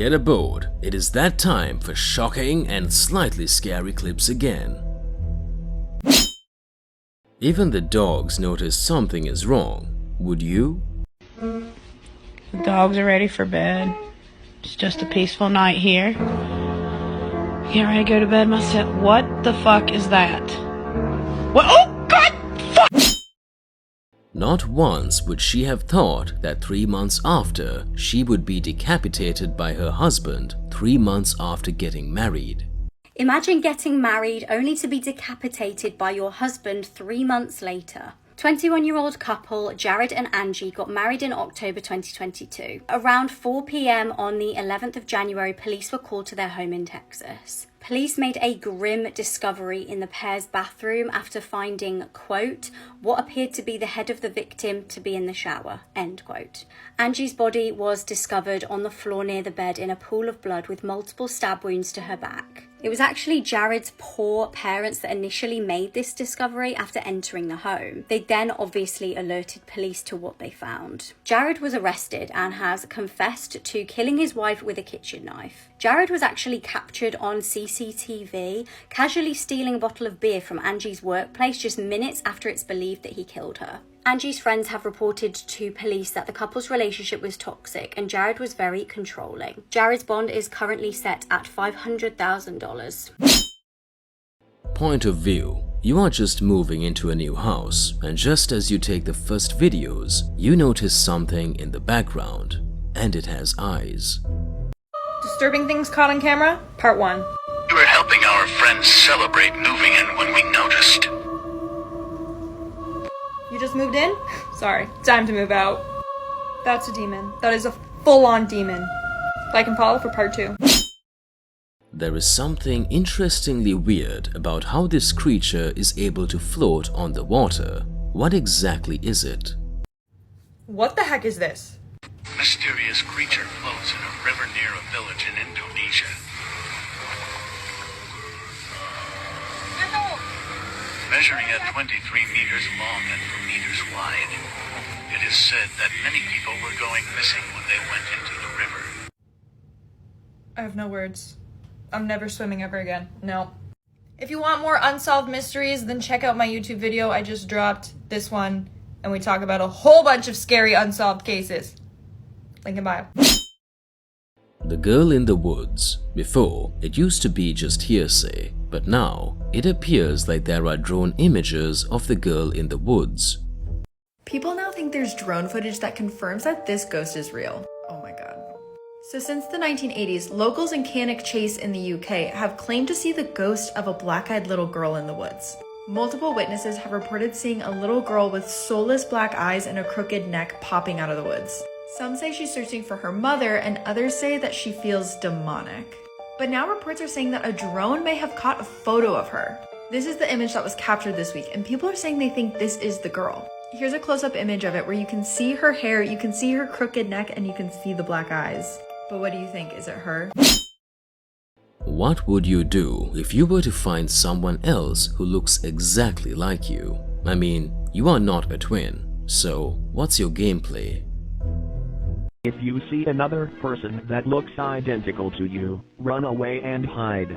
Get aboard, it is that time for shocking and slightly scary clips again. Even the dogs notice something is wrong. Would you? The dogs are ready for bed. It's just a peaceful night here. Get ready to go to bed myself. What the fuck is that? What? Oh, God! Fuck! Not once would she have thought that 3 months after, she would be decapitated by her husband 3 months after getting married. Imagine getting married only to be decapitated by your husband 3 months later. 21-year-old couple Jared and Angie got married in October 2022. Around 4 p.m. on the 11th of January, police were called to their home in Texas. Police made a grim discovery in the pair's bathroom after finding, quote, what appeared to be the head of the victim to be in the shower, end quote. Angie's body was discovered on the floor near the bed in a pool of blood with multiple stab wounds to her back. It was actually Jared's poor parents that initially made this discovery after entering the home. They then obviously alerted police to what they found. Jared was arrested and has confessed to killing his wife with a kitchen knife. Jared was actually captured on CCTV, casually stealing a bottle of beer from Angie's workplace just minutes after it's believed that he killed her. Angie's friends have reported to police that the couple's relationship was toxic and Jared was very controlling. Jared's bond is currently set at $500,000. Point of view. You are just moving into a new house, and just as you take the first videos, you notice something in the background, and it has eyes. Disturbing things caught on camera, part 1. We were helping our friends celebrate moving in when we noticed. You just moved in? Sorry, time to move out. That's a demon. That is a full-on demon. Like and follow for part 2. There is something interestingly weird about how this creature is able to float on the water. What exactly is it? What the heck is this? Mysterious creature floats in a river near a village in Indonesia. Measuring at 23 meters long and 4 meters wide, it is said that many people were going missing when they went into the river. I have no words. I'm never swimming ever again. No. If you want more unsolved mysteries, then check out my YouTube video I just dropped, this one, and we talk about a whole bunch of scary unsolved cases. Link in bio. The girl in the woods. Before, it used to be just hearsay, but now it appears like there are drone images of the girl in the woods. People now think there's drone footage that confirms that this ghost is real. Oh my god. So since the 1980s, locals in Cannock Chase in the UK have claimed to see the ghost of a black-eyed little girl in the woods. Multiple witnesses have reported seeing a little girl with soulless black eyes and a crooked neck popping out of the woods. Some say she's searching for her mother, and others say that she feels demonic. But now reports are saying that a drone may have caught a photo of her. This is the image that was captured this week, and people are saying they think this is the girl. Here's a close-up image of it where you can see her hair, you can see her crooked neck, and you can see the black eyes. But what do you think? Is it her? What would you do if you were to find someone else who looks exactly like you? I mean, you are not a twin, so what's your gameplay? If you see another person that looks identical to you, run away and hide.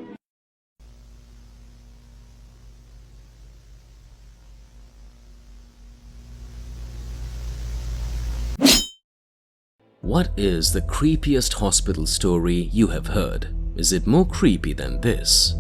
What is the creepiest hospital story you have heard? Is it more creepy than this?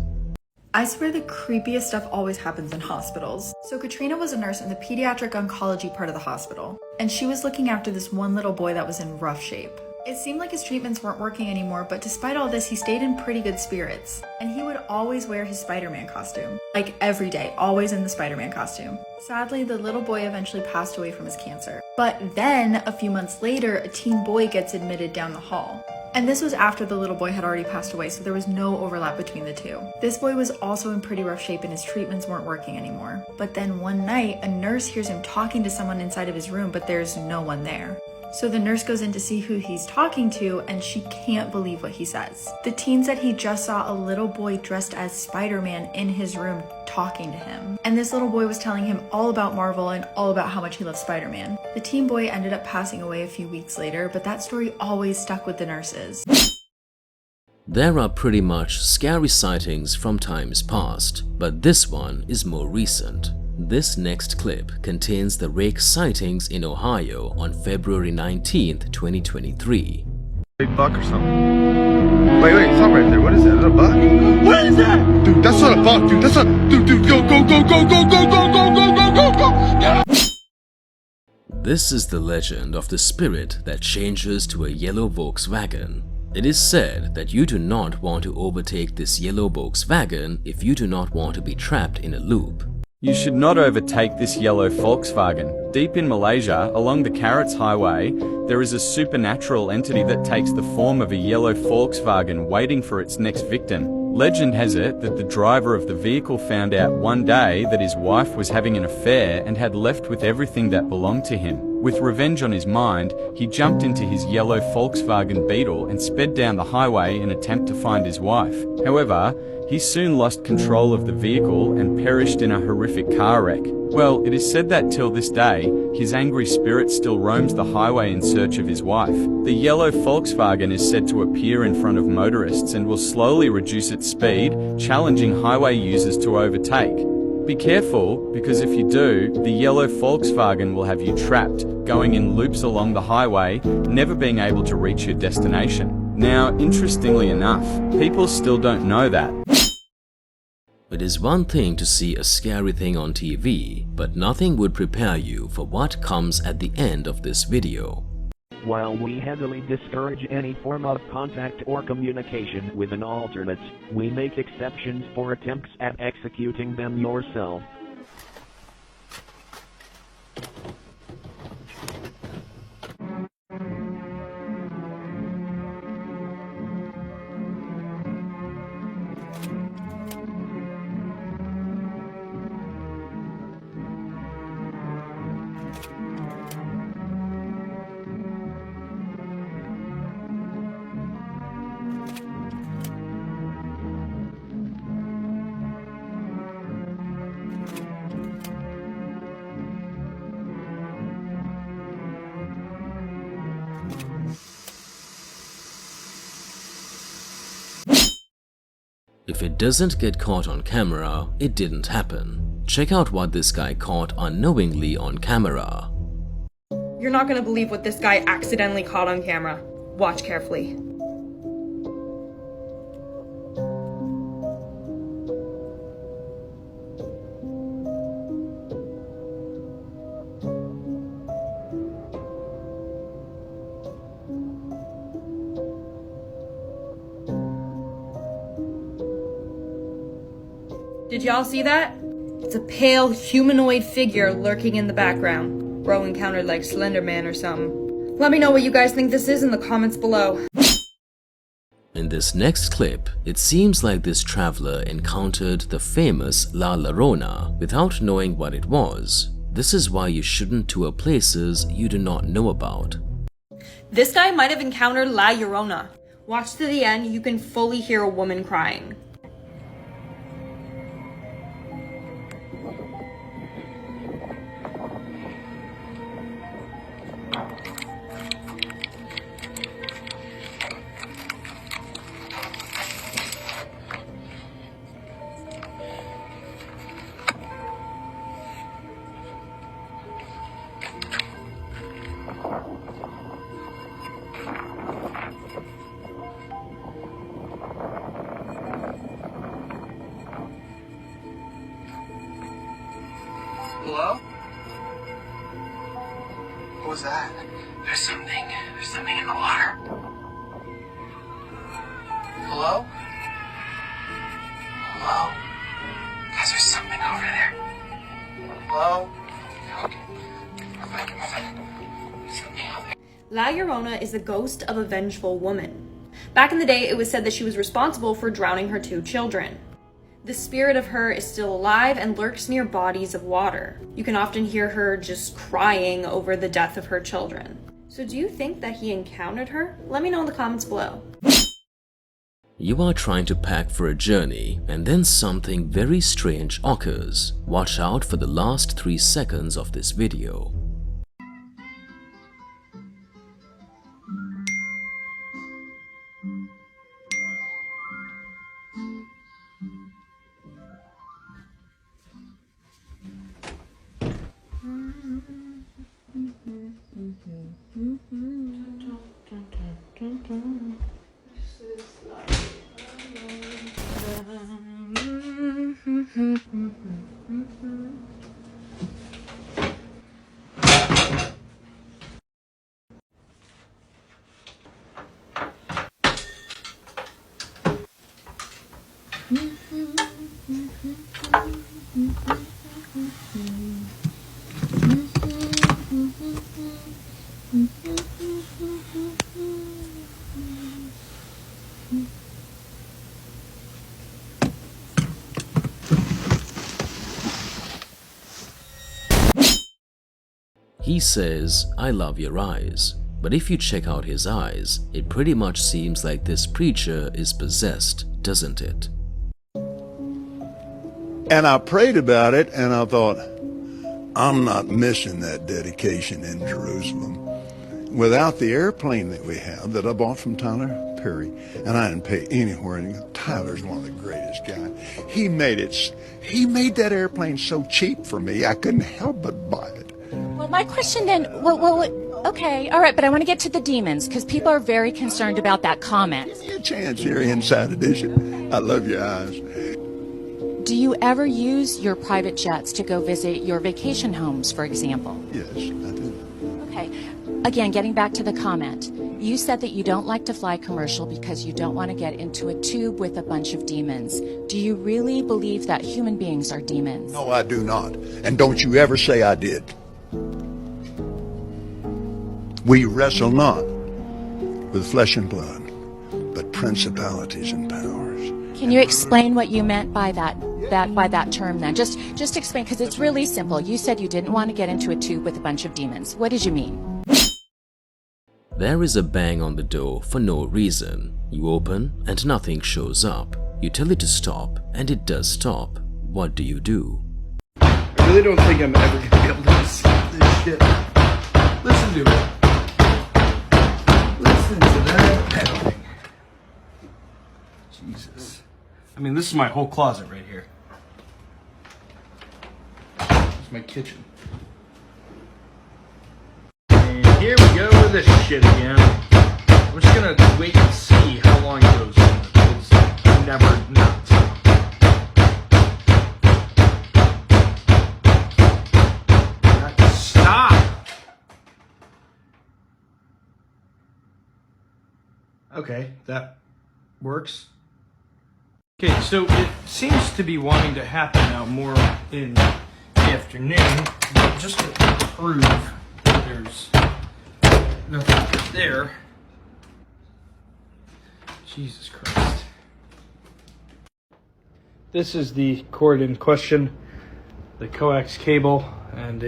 I swear the creepiest stuff always happens in hospitals. So Katrina was a nurse in the pediatric oncology part of the hospital, and she was looking after this one little boy that was in rough shape. It seemed like his treatments weren't working anymore, but despite all this, he stayed in pretty good spirits. And he would always wear his Spider-Man costume. Like every day, always in the Spider-Man costume. Sadly, the little boy eventually passed away from his cancer. But then, a few months later, a teen boy gets admitted down the hall. And this was after the little boy had already passed away, so there was no overlap between the two. This boy was also in pretty rough shape and his treatments weren't working anymore. But then one night, a nurse hears him talking to someone inside of his room, but there's no one there. So the nurse goes in to see who he's talking to, and she can't believe what he says. The teen said he just saw a little boy dressed as Spider-Man in his room talking to him. And this little boy was telling him all about Marvel and all about how much he loves Spider-Man. The teen boy ended up passing away a few weeks later, but that story always stuck with the nurses. There are pretty much scary sightings from times past, but this one is more recent. This next clip contains the rake sightings in Ohio on February 19th, 2023. Big buck or something. Wait, stop right there. What is that? Is that a buck? What is that? Dude, that's not a buck, dude. That's not. Dude, go, go, go, go, go, go, go, go, go, go, go, go. Yeah. This is the legend of the spirit that changes to a yellow Volkswagen. It is said that you do not want to overtake this yellow Volkswagen if you do not want to be trapped in a loop. You should not overtake this yellow Volkswagen. Deep in Malaysia, along the Carrots Highway, there is a supernatural entity that takes the form of a yellow Volkswagen waiting for its next victim. Legend has it that the driver of the vehicle found out one day that his wife was having an affair and had left with everything that belonged to him. With revenge on his mind, he jumped into his yellow Volkswagen Beetle and sped down the highway in an attempt to find his wife. However, he soon lost control of the vehicle and perished in a horrific car wreck. Well, it is said that till this day, his angry spirit still roams the highway in search of his wife. The yellow Volkswagen is said to appear in front of motorists and will slowly reduce its speed, challenging highway users to overtake. Be careful, because if you do, the yellow Volkswagen will have you trapped, going in loops along the highway, never being able to reach your destination. Now, interestingly enough, people still don't know that. It is one thing to see a scary thing on TV, but nothing would prepare you for what comes at the end of this video. While we heavily discourage any form of contact or communication with an alternate, we make exceptions for attempts at executing them yourself. If it doesn't get caught on camera, it didn't happen. Check out what this guy caught unknowingly on camera. You're not gonna believe what this guy accidentally caught on camera. Watch carefully. Did y'all see that? It's a pale humanoid figure lurking in the background. Bro encountered like Slender Man or something. Let me know what you guys think this is in the comments below. In this next clip, it seems like this traveler encountered the famous La Llorona without knowing what it was. This is why you shouldn't tour places you do not know about. This guy might have encountered La Llorona. Watch to the end, you can fully hear a woman crying. Hello? What was that? There's something in the water. Hello? Hello? Guys, there's something over there. Hello? Okay. Something out there. La Llorona is the ghost of a vengeful woman. Back in the day, it was said that she was responsible for drowning her 2 children. The spirit of her is still alive and lurks near bodies of water. You can often hear her just crying over the death of her children. So do you think that he encountered her? Let me know in the comments below. You are trying to pack for a journey and then something very strange occurs. Watch out for the last 3 seconds of this video. He says, "I love your eyes." But if you check out his eyes, it pretty much seems like this preacher is possessed, doesn't it? And I prayed about it, and I thought, I'm not missing that dedication in Jerusalem. Without the airplane that we have, that I bought from Tyler Perry, and I didn't pay anywhere, and Tyler's one of the greatest guys. He made that airplane so cheap for me, I couldn't help but buy it. Well, my question then, okay, all right, but I want to get to the demons, because people are very concerned about that comment. Give me a chance here, Inside Edition. I love your eyes. Do you ever use your private jets to go visit your vacation homes, for example? Yes, I do. Okay. Again, getting back to the comment, you said that you don't like to fly commercial because you don't want to get into a tube with a bunch of demons. Do you really believe that human beings are demons? No, I do not. And don't you ever say I did. We wrestle not with flesh and blood, but principalities and powers. Can you explain what you meant by that term then? Just explain, because it's really simple. You said you didn't want to get into a tube with a bunch of demons. What did you mean? There is a bang on the door for no reason. You open and nothing shows up. You tell it to stop and it does stop. What do you do? I really don't think I'm ever going to be able to stop this shit. Listen to it. Listen to that pedaling. Jesus. I mean, this is my whole closet right here. This is my kitchen. And here we go with this shit again. I'm just gonna wait and see how long it goes on. It's never not. Stop! Okay, that works. Okay, so it seems to be wanting to happen now more in the afternoon, but just to prove that there's nothing there. Jesus Christ. This is the cord in question, the coax cable, and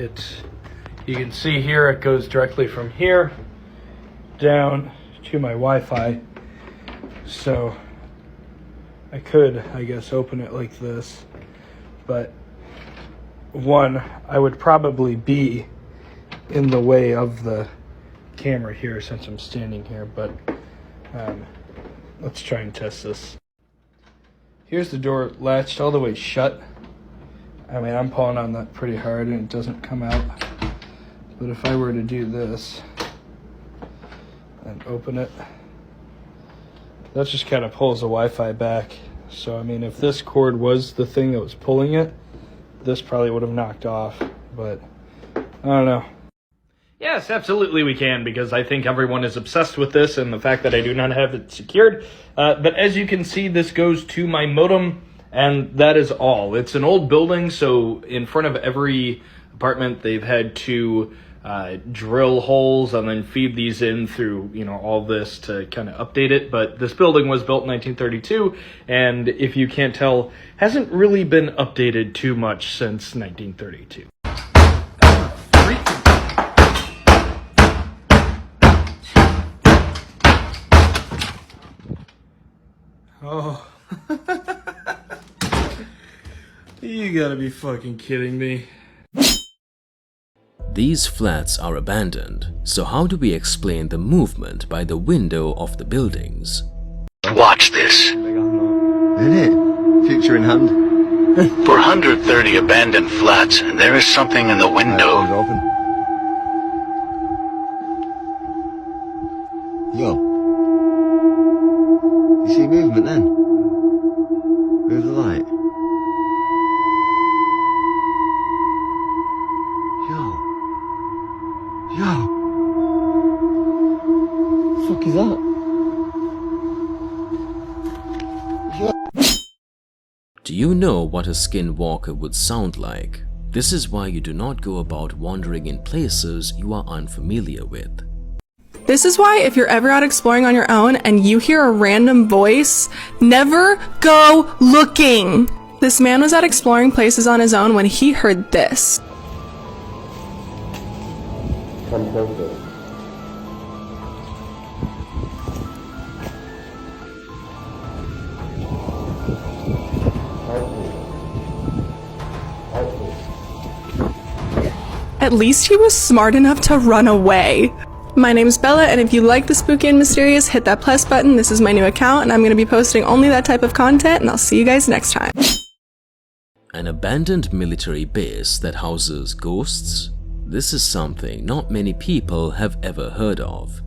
you can see here it goes directly from here down to my Wi-Fi. So I could, I guess, open it like this, but one, I would probably be in the way of the camera here since I'm standing here, but let's try and test this. Here's the door latched all the way shut. I mean, I'm pulling on that pretty hard and it doesn't come out, but if I were to do this and open it, that just kind of pulls the Wi-Fi back. So, I mean, if this cord was the thing that was pulling it, this probably would have knocked off, but I don't know. Yes, absolutely we can, because I think everyone is obsessed with this and the fact that I do not have it secured. But as you can see, this goes to my modem, and that is all. It's an old building, so in front of every apartment, they've had to drill holes and then feed these in through, all this to kind of update it. But this building was built in 1932, and if you can't tell, hasn't really been updated too much since 1932. Oh. You gotta be fucking kidding me. These flats are abandoned, so how do we explain the movement by the window of the buildings? Watch this. Isn't it? Future in hand. For 130 abandoned flats, there is something in the window. Open. Yo. You see movement then? Move the light. Yo. The fuck is that? Do you know what a skinwalker would sound like? This is why you do not go about wandering in places you are unfamiliar with. This is why if you're ever out exploring on your own and you hear a random voice, never go looking. This man was out exploring places on his own when he heard this. Come closer. At least he was smart enough to run away. My name's Bella, and if you like the spooky and mysterious, hit that plus button. This is my new account, and I'm going to be posting only that type of content, and I'll see you guys next time. An abandoned military base that houses ghosts? This is something not many people have ever heard of.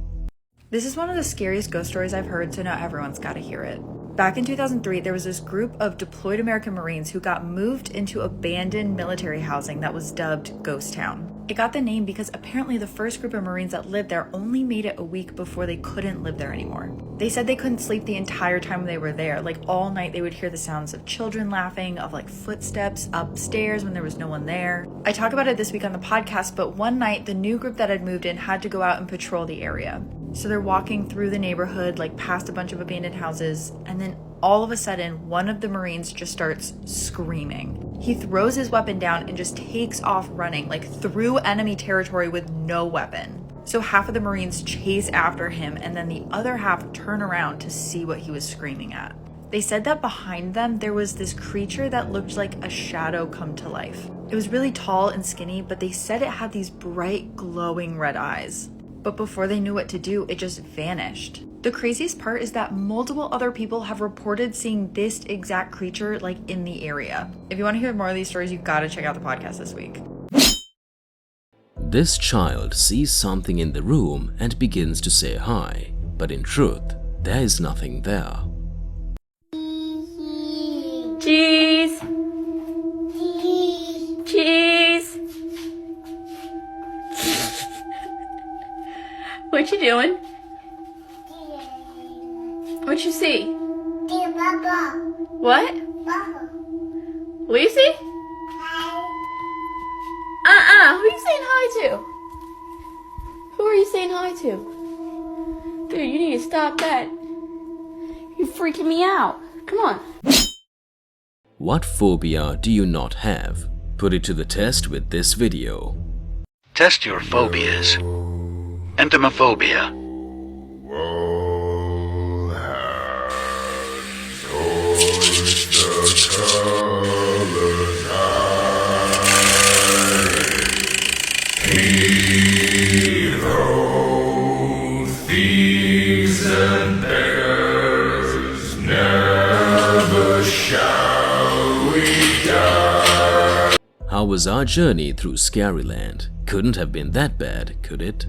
This is one of the scariest ghost stories I've heard, so now everyone's got to hear it. Back in 2003, there was this group of deployed American Marines who got moved into abandoned military housing that was dubbed Ghost Town. It got the name because apparently the first group of Marines that lived there only made it a week before they couldn't live there anymore. They said they couldn't sleep the entire time they were there. Like all night they would hear the sounds of children laughing, of like footsteps upstairs when there was no one there. I talk about it this week on the podcast, but one night the new group that had moved in had to go out and patrol the area. So they're walking through the neighborhood, like past a bunch of abandoned houses, and then all of a sudden, one of the Marines just starts screaming. He throws his weapon down and just takes off running, like through enemy territory with no weapon. So half of the Marines chase after him, and then the other half turn around to see what he was screaming at. They said that behind them, there was this creature that looked like a shadow come to life. It was really tall and skinny, but they said it had these bright, glowing red eyes. But before they knew what to do, it just vanished. The craziest part is that multiple other people have reported seeing this exact creature like in the area. If you want to hear more of these stories, you gotta check out the podcast this week. This child sees something in the room and begins to say hi, but in truth, there is nothing there. Cheese! Cheese! What you doing? What you see? What? What you see? Who are you saying hi to? Who are you saying hi to? Dude, you need to stop that. You're freaking me out. Come on. What phobia do you not have? Put it to the test with this video. Test your phobias. Entomophobia. Thieves and beggars, never shall we die. How was our journey through Scaryland? Couldn't have been that bad, could it?